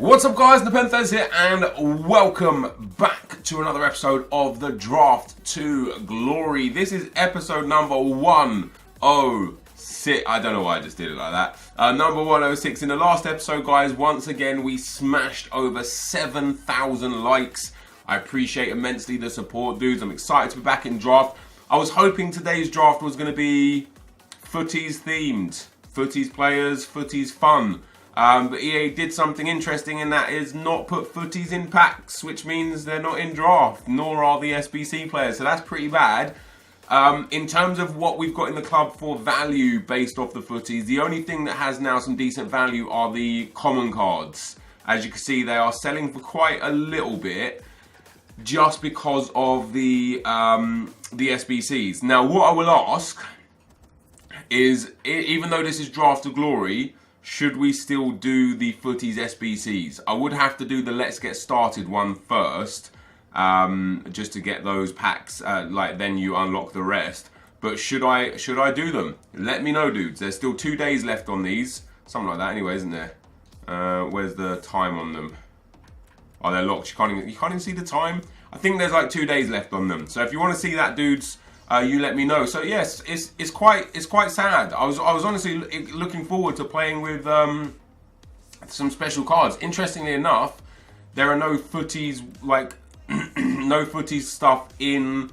What's up guys, NepentheZ here and welcome back to another episode of the Draft to Glory. This is episode number 106. I don't know why I just did it like that. Number 106. In the last episode guys, once again we smashed over 7,000 likes. I appreciate immensely the support dudes. I'm excited to be back in draft. I was hoping today's draft was going to be footies themed. Footies players, footies fun. But EA did something interesting, and that is not put footies in packs, which means they're not in draft, nor are the SBC players, so that's pretty bad. In terms of what we've got in the club for value based off the footies, the only thing that has now some decent value are the common cards. As you can see, they are selling for quite a little bit, just because of the SBCs. Now, what I will ask is, even though this is Draft to Glory, should we still do the footies SBCs? I would have to do the Let's Get Started one first, just to get those packs, then you unlock the rest. But should I do them? Let me know, dudes. There's still 2 days left on these. Something like that anyway, isn't there? Where's the time on them? Oh, they're locked. You can't even see the time. I think there's like 2 days left on them. So if you want to see that, dudes, you let me know. So yes, it's quite sad. I was honestly looking forward to playing with some special cards. Interestingly enough, there are no footies no footies stuff in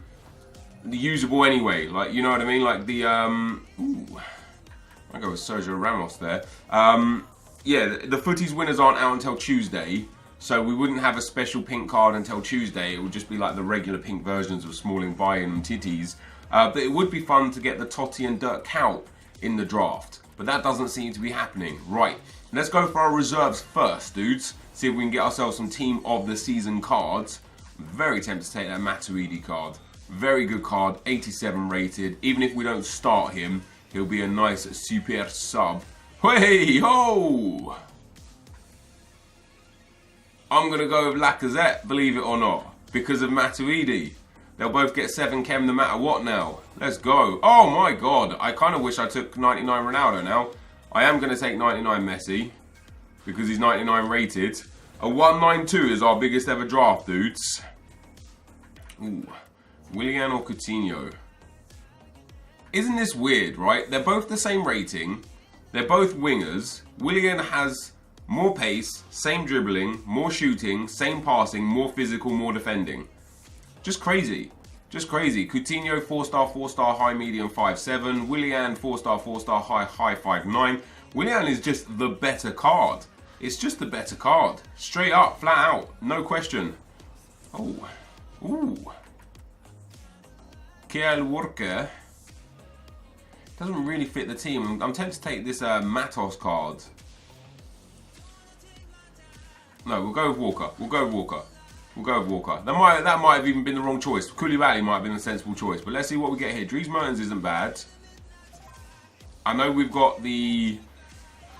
the usable anyway. Like, you know what I mean? Like the ooh, I go with Sergio Ramos there. Yeah, the footies winners aren't out until Tuesday. So we wouldn't have a special pink card until Tuesday. It would just be like the regular pink versions of Smalling, Bayern and Titties. But it would be fun to get the Totti and Dirk Kuyt in the draft. But that doesn't seem to be happening. Right, let's go for our reserves first, dudes. See if we can get ourselves some Team of the Season cards. I'm very tempted to take that Matuidi card. Very good card, 87 rated. Even if we don't start him, he'll be a nice super sub. Hey ho! I'm going to go with Lacazette, believe it or not, because of Matuidi. They'll both get 7 chem no matter what now. Let's go. Oh my god, I kind of wish I took 99 Ronaldo now. I am going to take 99 Messi, because he's 99 rated. A 192 is our biggest ever draft, dudes. Ooh, Willian or Coutinho? Isn't this weird, right? They're both the same rating. They're both wingers. Willian has more pace, same dribbling, more shooting, same passing, more physical, more defending. Just crazy. Just crazy. Coutinho 4-star, 4-star, high, medium, 5'7". Willian 4-star, 4-star, high, 5'9". Willian is just the better card. It's just the better card. Straight up, flat out. No question. Oh. Ooh. Kyle Walker doesn't really fit the team. I'm tempted to take this Matos card. No, we'll go with Walker. We'll go with Walker. We'll go with Walker. That might have even been the wrong choice. Koulibaly might have been a sensible choice. But let's see what we get here. Dries Mertens isn't bad. I know we've got the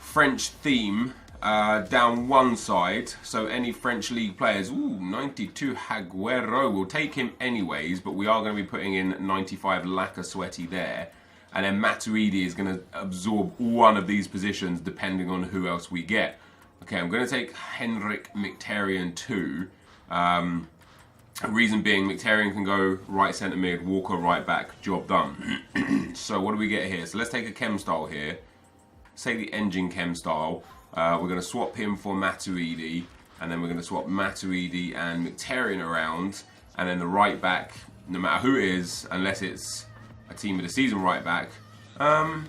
French theme down one side. So any French league players. Ooh, 92 Agüero. We'll take him anyways. But we are going to be putting in 95 Lacazette there. And then Matuidi is going to absorb one of these positions depending on who else we get. Okay, I'm going to take Henrik Mkhitaryan too. Reason being, Mkhitaryan can go right centre mid, Walker right back, job done. So what do we get here? So let's take a chem style here. Let's take the engine chem style. We're going to swap him for Matuidi, and then we're going to swap Matuidi and Mkhitaryan around, and then the right back, no matter who it is, unless it's a Team of the Season right back. I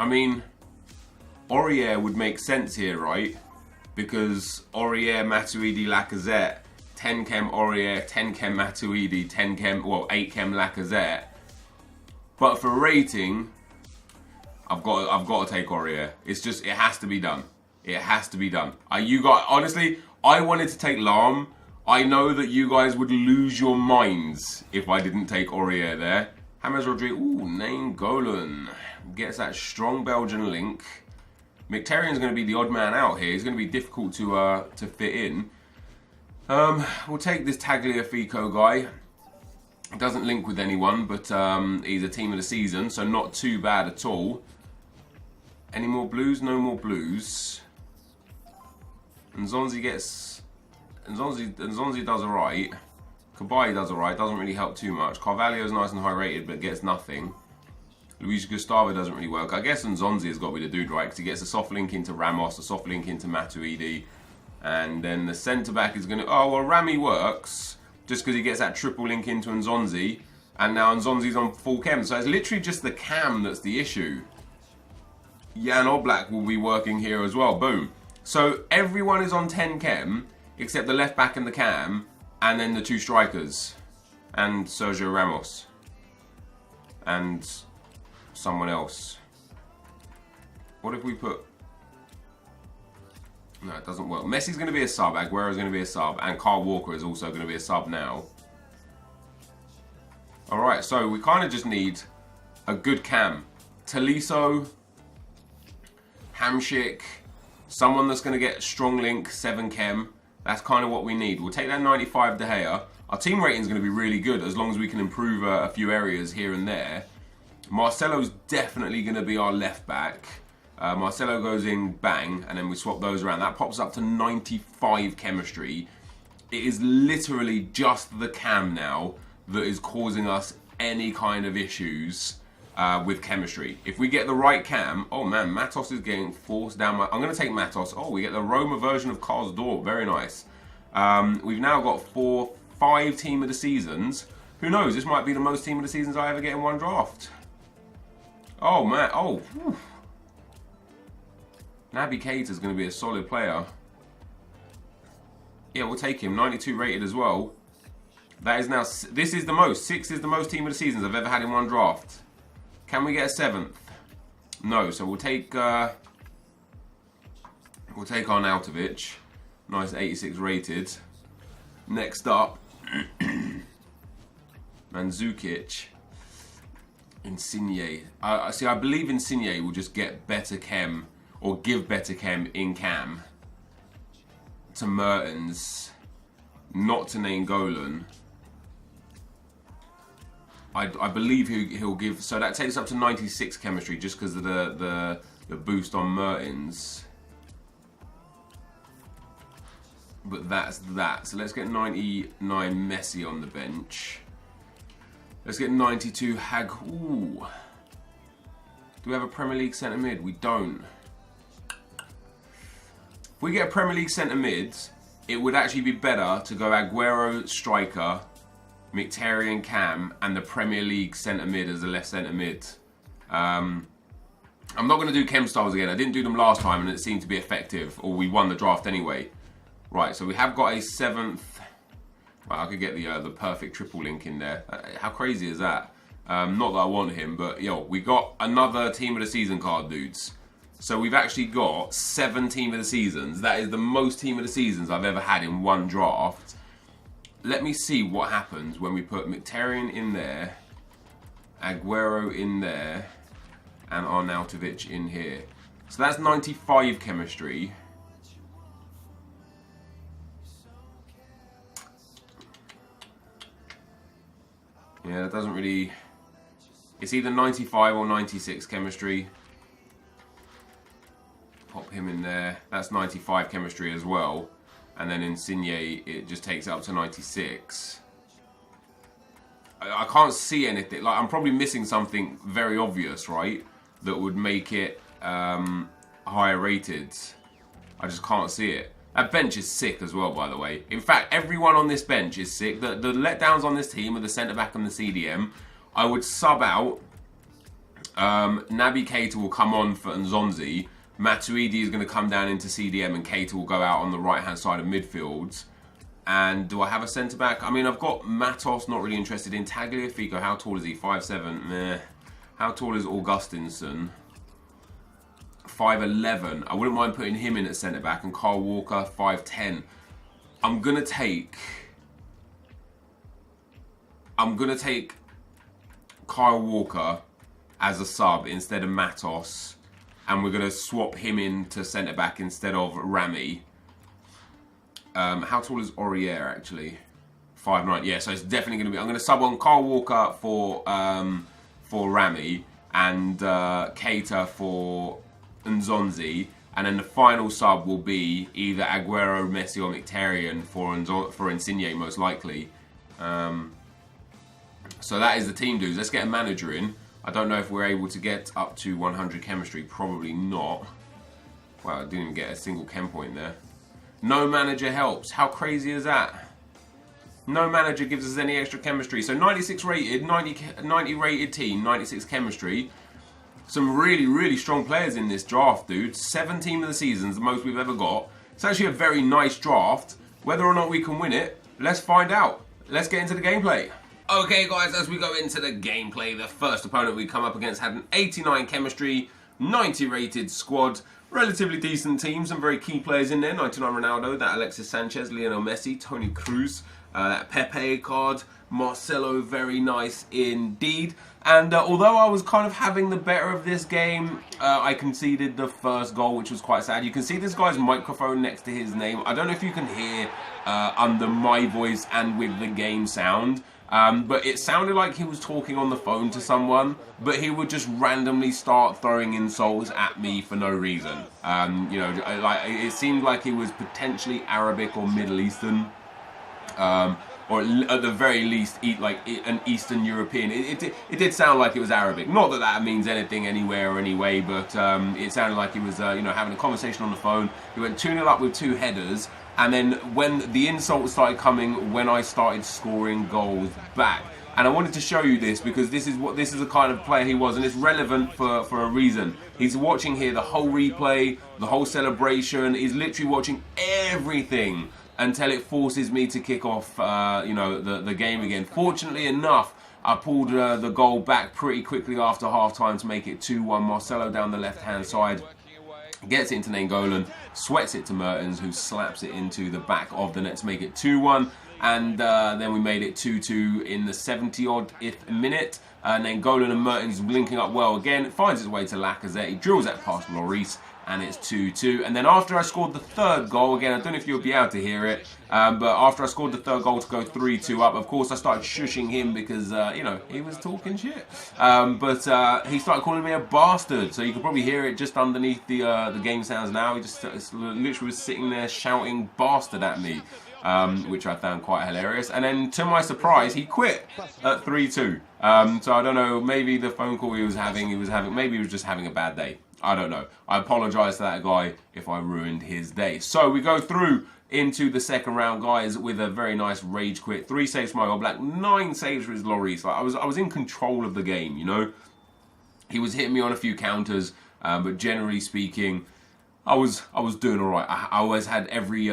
mean, Aurier would make sense here, right? Because Aurier, Matuidi, Lacazette, 10 chem Aurier, 10 chem Matuidi, 10 chem, well, 8 chem Lacazette. But for rating, I've got to take Aurier. It's just, it has to be done. It has to be done. Honestly, I wanted to take Lahm. I know that you guys would lose your minds if I didn't take Aurier there. James Rodriguez, ooh, Name Golan. Gets that strong Belgian link. Mkhitaryan's going to be the odd man out here. He's going to be difficult to fit in. We'll take this Tagliafico guy. Doesn't link with anyone, but he's a Team of the Season, so not too bad at all. Any more blues? No more blues. And Nzonzi gets... Nzonzi does alright. Kabai does alright, doesn't really help too much. Carvalho's nice and high rated, but gets nothing. Luis Gustavo doesn't really work. I guess Nzonzi has got to be the dude, right? Because he gets a soft link into Ramos, a soft link into Matuidi. And then the centre-back is going to... Oh, well, Rami works. Just because he gets that triple link into Nzonzi. And now Nzonzi's on full chem. So it's literally just the cam that's the issue. Jan Oblak will be working here as well. Boom. So everyone is on 10 chem, except the left-back and the cam. And then the two strikers. And Sergio Ramos. And someone else. What if we put... No, it doesn't work. Messi's going to be a sub. Aguero's going to be a sub. And Kyle Walker is also going to be a sub now. Alright, so we kind of just need a good cam. Tolisso, Hamsik, someone that's going to get strong link, 7 chem. That's kind of what we need. We'll take that 95 De Gea. Our team rating is going to be really good as long as we can improve a few areas here and there. Marcelo's definitely going to be our left back. Marcelo goes in, bang, and then we swap those around. That pops up to 95 chemistry. It is literally just the cam now that is causing us any kind of issues with chemistry. If we get the right cam... Oh man, Matos is getting forced down my... I'm going to take Matos. Oh, we get the Roma version of Carl's Door. Very nice. We've now got 5 team of the seasons. Who knows? This might be the most team of the seasons I ever get in one draft. Oh man. Oh. Whew. Naby Keita's going to be a solid player. Yeah, we'll take him. 92 rated as well. That is now... This is the most. 6 is the most team of the seasons I've ever had in one draft. Can we get a 7th? No. So we'll take... We'll take Arnautovic. Nice 86 rated. Next up... Mandzukic. Insigne. See, I believe Insigne will just get better chem... Or give better chem in cam. To Mertens. Not to Nainggolan. I believe he'll give... So that takes up to 96 chemistry just because of the boost on Mertens. But that's that. So let's get 99 Messi on the bench. Let's get 92 Hag... Ooh. Do we have a Premier League centre mid? We don't. If we get a Premier League centre mid, it would actually be better to go Aguero striker, Mkhitaryan cam, and the Premier League centre mid as a left centre mid. I'm not going to do chem styles again. I didn't do them last time and it seemed to be effective, or we won the draft anyway. Right, so we have got a 7th. Right, I could get the perfect triple link in there. How crazy is that? Not that I want him, but yo, we got another team of the season card, dudes. So we've actually got 7 team of the seasons. That is the most team of the seasons I've ever had in one draft. Let me see what happens when we put Mkhitaryan in there, Aguero in there, and Arnautovic in here. So that's 95 chemistry. Yeah, that doesn't really... It's either 95 or 96 chemistry. Pop him in there. That's 95 chemistry as well. And then Insigne, it just takes it up to 96. I can't see anything. Like, I'm probably missing something very obvious, right? That would make it higher rated. I just can't see it. That bench is sick as well, by the way. In fact, everyone on this bench is sick. The letdowns on this team with the centre-back and the CDM, I would sub out. Naby Keita will come on for Nzonzi. Matuidi is going to come down into CDM and Keita will go out on the right-hand side of midfield. And do I have a centre-back? I mean, I've got Matos, not really interested in. Tagliafico, how tall is he? 5'7". Meh. How tall is Augustinson? 5'11". I wouldn't mind putting him in at centre-back. And Kyle Walker, 5'10". I'm going to take Kyle Walker as a sub instead of Matos. And we're going to swap him in to centre-back instead of Rami. How tall is Aurier, actually? 5'9". Yeah, so it's definitely going to be... I'm going to sub on Kyle Walker for Rami and Keita for Nzonzi, and then the final sub will be either Aguero, Messi, or Mkhitaryan for Insigne, most likely. So that is the team, dudes. Let's get a manager in. I don't know if we're able to get up to 100 chemistry. Probably not. Wow, I didn't even get a single chem point there. No manager helps. How crazy is that? No manager gives us any extra chemistry. So 96 rated, 90 rated team, 96 chemistry. Some really, really strong players in this draft, dude. 17 of the seasons, the most we've ever got. It's actually a very nice draft. Whether or not we can win it, let's find out. Let's get into the gameplay. Okay, guys, as we go into the gameplay, the first opponent we come up against had an 89 chemistry, 90 rated squad. Relatively decent team, some very key players in there. 99 Ronaldo, that Alexis Sanchez, Lionel Messi, Toni Kroos, that Pepe card, Marcelo, very nice indeed. And although I was kind of having the better of this game, I conceded the first goal, which was quite sad. You can see this guy's microphone next to his name. I don't know if you can hear under my voice and with the game sound. But it sounded like he was talking on the phone to someone, but he would just randomly start throwing insults at me for no reason. You know, like it seemed like he was potentially Arabic or Middle Eastern, or at the very least, an Eastern European. It did sound like it was Arabic. Not that that means anything anywhere or anyway, but it sounded like he was, you know, having a conversation on the phone. He went 2-0 up with 2 headers. And then when the insults started coming, when I started scoring goals back. And I wanted to show you this because this is the kind of player he was, and it's relevant for a reason. He's watching here the whole replay, the whole celebration. He's literally watching everything until it forces me to kick off, you know, the game again. Fortunately enough, I pulled the goal back pretty quickly after half-time to make it 2-1. Marcelo down the left-hand side. Gets it into Nainggolan, sweats it to Mertens, who slaps it into the back of the net to make it 2-1. And then we made it 2-2 in the 70-odd-th minute. Nainggolan and Mertens linking up well again. It finds its way to Lacazette. He drills that past Lloris, and it's 2-2. And then after I scored the third goal, again, I don't know if you'll be able to hear it, but after I scored the third goal to go 3-2 up, of course I started shushing him because, you know, he was talking shit. But he started calling me a bastard, so you can probably hear it just underneath the game sounds now. He just literally was sitting there shouting bastard at me, which I found quite hilarious. And then, to my surprise, he quit at 3-2. So I don't know, maybe the phone call he was having, maybe he was just having a bad day. I don't know. I apologise to that guy if I ruined his day. So we go through into the second round, guys, with a very nice rage quit. 3 saves for my All Black, 9 saves for his Lloris. Like, I was in control of the game, you know. He was hitting me on a few counters, but generally speaking, I was doing all right. I always had every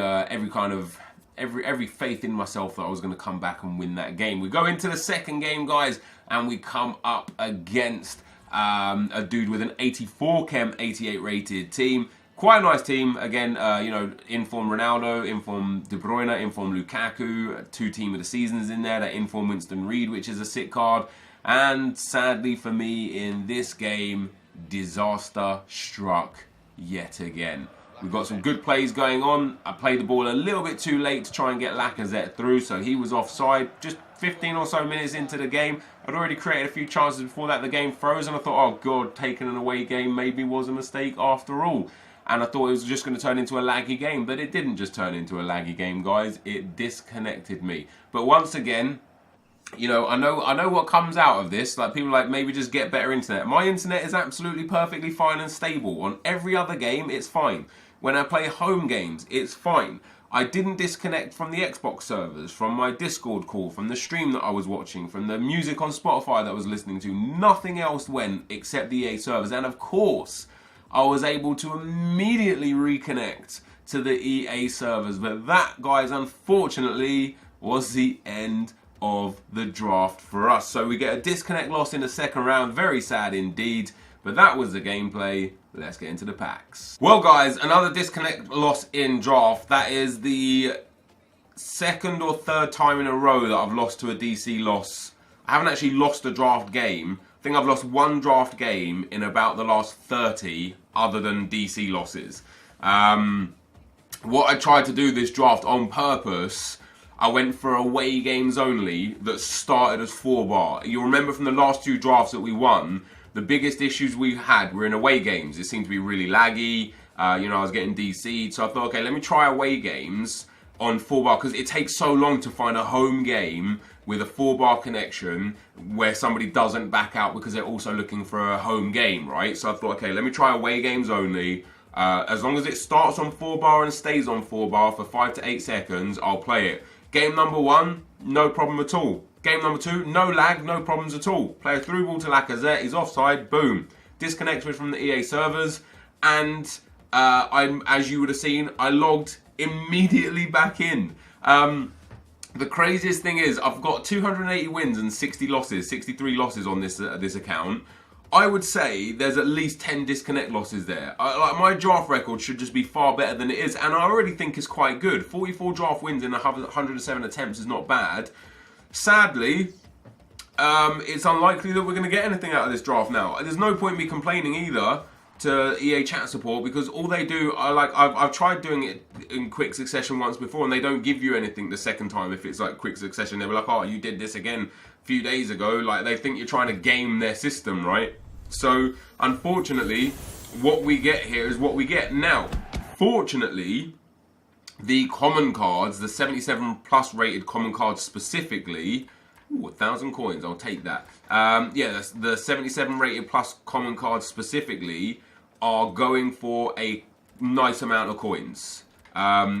faith in myself that I was going to come back and win that game. We go into the second game, guys, and we come up against a dude with an 84 chem, 88 rated team. Quite a nice team. Again, you know, inform Ronaldo, inform De Bruyne, inform Lukaku, 2 team of the seasons in there. That inform Winston Reed, which is a sick card. And sadly for me in this game, disaster struck yet again. We've got some good plays going on. I played the ball a little bit too late to try and get Lacazette through, so he was offside. Just 15 or so minutes into the game, I'd already created a few chances before that. The game froze, and I thought, oh God, taking an away game maybe was a mistake after all. And I thought it was just going to turn into a laggy game, but it didn't just turn into a laggy game, guys. It disconnected me. But once again, you know, I know what comes out of this. Like, people like, maybe just get better internet. My internet is absolutely perfectly fine and stable. On every other game, it's fine. When I play home games, it's fine. I didn't disconnect from the Xbox servers, from my Discord call, from the stream that I was watching, from the music on Spotify that I was listening to. Nothing else went except the EA servers. And of course, I was able to immediately reconnect to the EA servers. But that, guys, unfortunately, was the end of the draft for us. So we get a disconnect loss in the second round. Very sad indeed. But that was the gameplay. Let's get into the packs. Well, guys, another disconnect loss in draft. That is the second or third time in a row that I've lost to a DC loss. I haven't actually lost a draft game. I think I've lost 1 draft game in about the last 30 other than DC losses. What I tried to do this draft on purpose, I went for away games only that started as 4-bar. You'll remember from the last 2 drafts that we won, The biggest issues we had were in away games. It seemed to be really laggy. You know, I was getting DC'd, so I thought, okay, let me try away games on 4-bar, because it takes so long to find a home game with a 4-bar connection where somebody doesn't back out because they're also looking for a home game, right? So I thought, okay, let me try away games only. As long as it starts on 4-bar and stays on 4-bar for 5 to 8 seconds, I'll play it. Game number 1, no problem at all. Game number 2, no lag, no problems at all. Play a through ball to Lacazette, he's offside, boom. Disconnects me from the EA servers, and as you would have seen, I logged immediately back in. The craziest thing is I've got 280 wins and 60 losses, 63 losses on this account. I would say there's at least 10 disconnect losses there. Like, my draft record should just be far better than it is, and I already think it's quite good. 44 draft wins in 107 attempts is not bad. Sadly, it's unlikely that we're going to get anything out of this draft now. There's no point in me complaining either to EA chat support, because all they do, I've tried doing it in quick succession once before, and they don't give you anything the second time if it's like quick succession. They were like, oh, you did this again a few days ago. Like, they think you're trying to game their system, right? So unfortunately, what we get here is what we get. Now, fortunately, the common cards, the 77 plus rated common cards specifically, ooh, 1,000 coins, I'll take that. Yeah, the 77 rated plus common cards specifically are going for a nice amount of coins,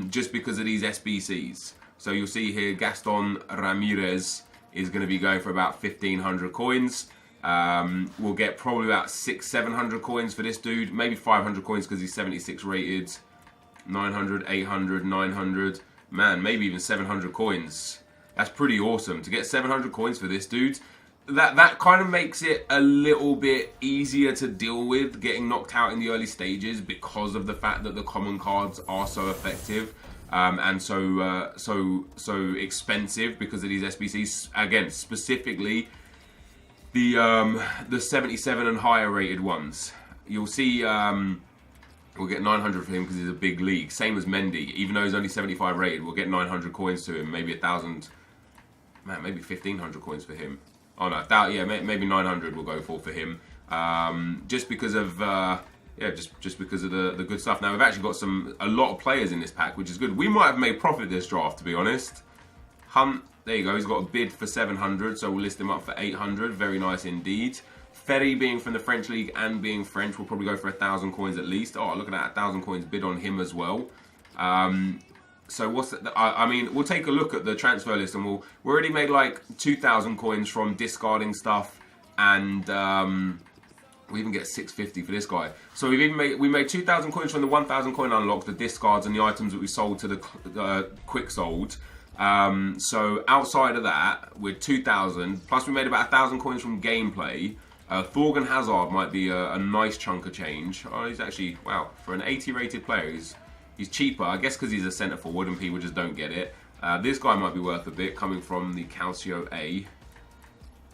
just because of these SBCs. So you'll see here, Gaston Ramirez is going to be going for about 1,500 coins. We'll get probably about 600-700 coins for this dude, maybe 500 coins because he's 76 rated, 900, 800, 900, man, maybe even 700 coins. That's pretty awesome. To get 700 coins for this dude, that kind of makes it a little bit easier to deal with getting knocked out in the early stages, because of the fact that the common cards are so effective and so expensive because of these SBCs. Again, specifically the 77 and higher rated ones. You'll see we'll get 900 for him because he's a big league. Same as Mendy. Even though he's only 75 rated, we'll get 900 coins to him. Maybe 1,000, man, maybe 1,500 coins for him. Oh no, yeah, maybe 900 we'll go for him. Just because of just because of the good stuff. Now we've actually got a lot of players in this pack, which is good. We might have made profit this draft, to be honest. Hunt, there you go. He's got a bid for 700, so we'll list him up for 800. Very nice indeed. Ferry, being from the French league and being French, will probably go for 1,000 coins at least. Oh, look at that, 1,000 coins bid on him as well. So what's that? I mean, we'll take a look at the transfer list, and we already made like 2,000 coins from discarding stuff, and we even get 650 for this guy. So we made 2,000 coins from the 1,000 coin unlock, the discards, and the items that we sold to the quick sold. So outside of that, we're 2,000. Plus we made about 1,000 coins from gameplay. Thorgan Hazard might be a nice chunk of change. Oh, he's actually, wow, for an 80 rated player, he's cheaper. I guess because he's a centre forward and people just don't get it. This guy might be worth a bit, coming from the Calcio A.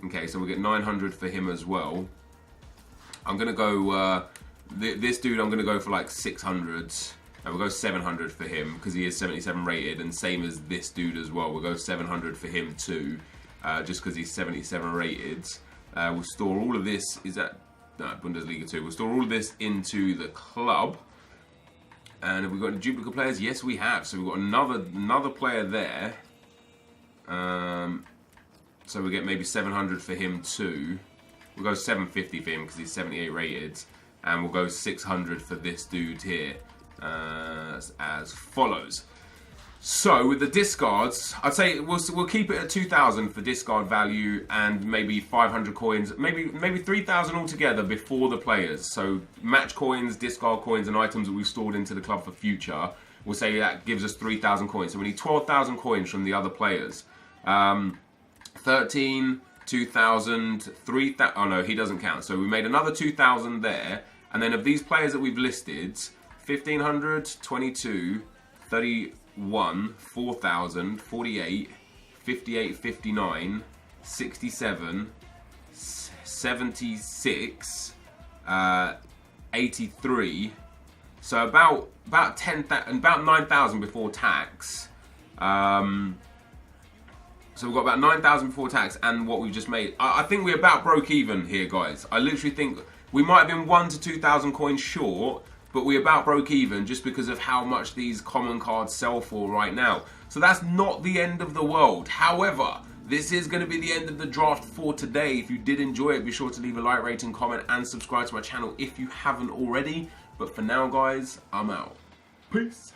Okay, so we'll get 900 for him as well. I'm going to go, this dude I'm going to go for like 600. And we'll go 700 for him because he is 77 rated, and same as this dude as well. We'll go 700 for him too, just because he's 77 rated. We'll store all of this, is that, no, Bundesliga 2. We'll store all of this into the club. And have we got any duplicate players? Yes, we have. So we've got another player there. So we'll get maybe 700 for him too. We'll go 750 for him because he's 78 rated. And we'll go 600 for this dude here. As follows. So with the discards, I'd say we'll keep it at 2,000 for discard value, and maybe 500 coins, maybe 3,000 altogether before the players. So match coins, discard coins, and items that we've stored into the club for future. We'll say that gives us 3,000 coins. So we need 12,000 coins from the other players. 13, 2,000, 3,000. Oh no, he doesn't count. So we made another 2,000 there, and then of these players that we've listed, 1,500, 22, 31, 4,000, 48, 58, 59, 67, 76, 83. So about 10,000, about 9,000 before tax. So we've got about 9,000 before tax and what we've just made. I think we're about broke even here, guys. I literally think we might have been 1,000 to 2,000 coins short, but we're about broke even just because of how much these common cards sell for right now. So that's not the end of the world. However, this is going to be the end of the draft for today. If you did enjoy it, be sure to leave a like, rating, comment, and subscribe to my channel if you haven't already. But for now, guys, I'm out. Peace.